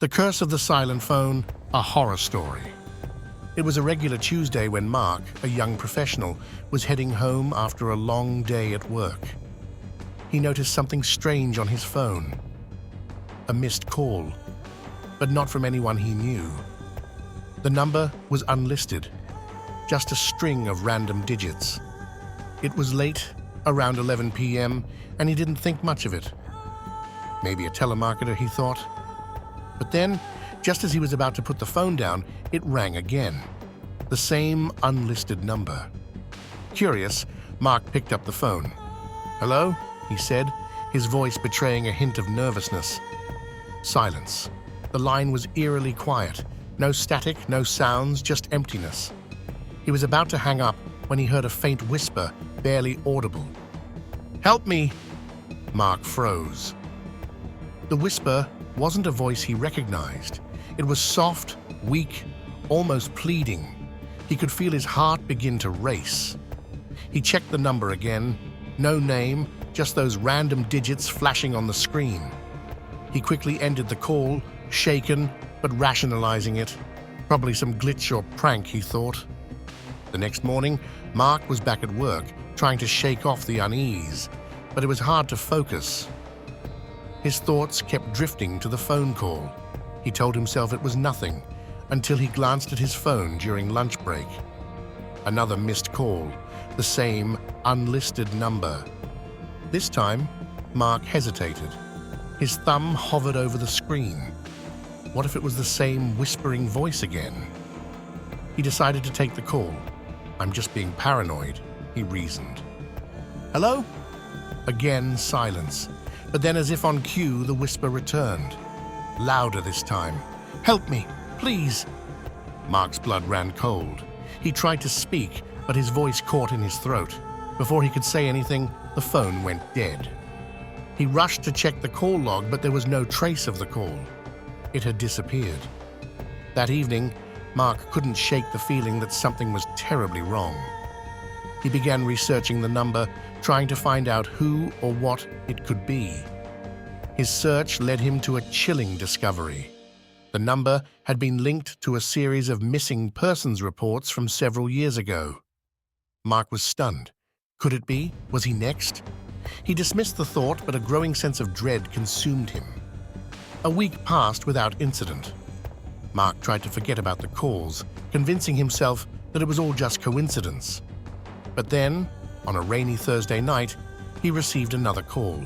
The Curse of the Silent Phone, a horror story. It was a regular Tuesday when Mark, a young professional, was heading home after a long day at work. He noticed something strange on his phone. A missed call, but not from anyone he knew. The number was unlisted, just a string of random digits. It was late, around 11 p.m., and he didn't think much of it. Maybe a telemarketer, he thought. But then, just as he was about to put the phone down, it rang again. The same unlisted number. Curious, Mark picked up the phone. "Hello?" he said, his voice betraying a hint of nervousness. Silence. The line was eerily quiet. No static, no sounds, just emptiness. He was about to hang up when he heard a faint whisper, barely audible. "Help me!" Mark froze. The whisper wasn't a voice he recognized. It was soft, weak, almost pleading. He could feel his heart begin to race. He checked the number again. No name, just those random digits flashing on the screen. He quickly ended the call, shaken, but rationalizing it. Probably some glitch or prank, he thought. The next morning, Mark was back at work, trying to shake off the unease, but it was hard to focus. His thoughts kept drifting to the phone call. He told himself it was nothing, until he glanced at his phone during lunch break. Another missed call, the same unlisted number. This time, Mark hesitated. His thumb hovered over the screen. What if it was the same whispering voice again? He decided to take the call. "I'm just being paranoid," he reasoned. "Hello?" Again, silence. But then, as if on cue, the whisper returned. Louder this time. "Help me, please!" Mark's blood ran cold. He tried to speak, but his voice caught in his throat. Before he could say anything, the phone went dead. He rushed to check the call log, but there was no trace of the call. It had disappeared. That evening, Mark couldn't shake the feeling that something was terribly wrong. He began researching the number, trying to find out who or what it could be. His search led him to a chilling discovery. The number had been linked to a series of missing persons reports from several years ago. Mark was stunned. Could it be? Was he next? He dismissed the thought, but a growing sense of dread consumed him. A week passed without incident. Mark tried to forget about the calls, convincing himself that it was all just coincidence. But then, on a rainy Thursday night, he received another call.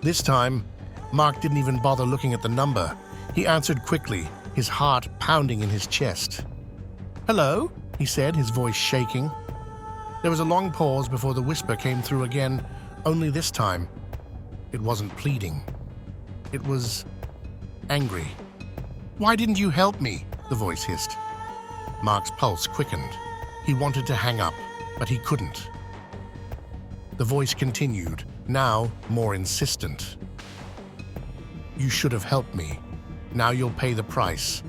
This time, Mark didn't even bother looking at the number. He answered quickly, his heart pounding in his chest. "Hello?" he said, his voice shaking. There was a long pause before the whisper came through again, only this time, it wasn't pleading. It was angry. "Why didn't you help me?" the voice hissed. Mark's pulse quickened. He wanted to hang up, but he couldn't. The voice continued, now more insistent. "You should have helped me. Now you'll pay the price."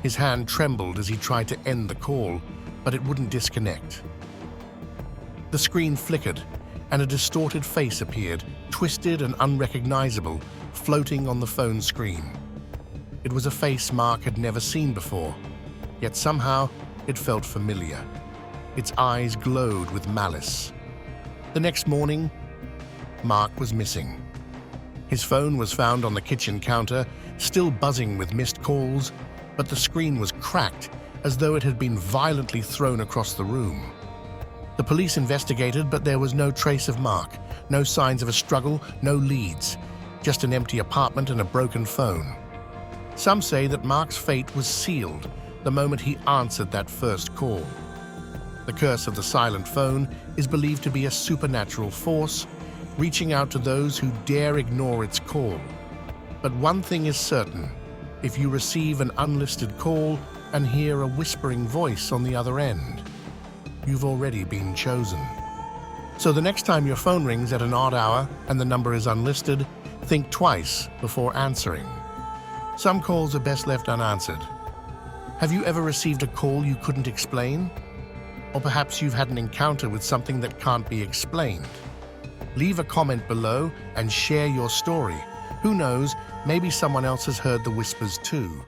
His hand trembled as he tried to end the call, but it wouldn't disconnect. The screen flickered, and a distorted face appeared, twisted and unrecognizable, floating on the phone screen. It was a face Mark had never seen before, yet somehow it felt familiar. Its eyes glowed with malice. The next morning, Mark was missing. His phone was found on the kitchen counter, still buzzing with missed calls, but the screen was cracked, as though it had been violently thrown across the room. The police investigated, but there was no trace of Mark, no signs of a struggle, no leads, just an empty apartment and a broken phone. Some say that Mark's fate was sealed the moment he answered that first call. The curse of the silent phone is believed to be a supernatural force, reaching out to those who dare ignore its call. But one thing is certain: if you receive an unlisted call and hear a whispering voice on the other end, you've already been chosen. So the next time your phone rings at an odd hour and the number is unlisted, think twice before answering. Some calls are best left unanswered. Have you ever received a call you couldn't explain? Or perhaps you've had an encounter with something that can't be explained? Leave a comment below and share your story. Who knows, Maybe someone else has heard the whispers too.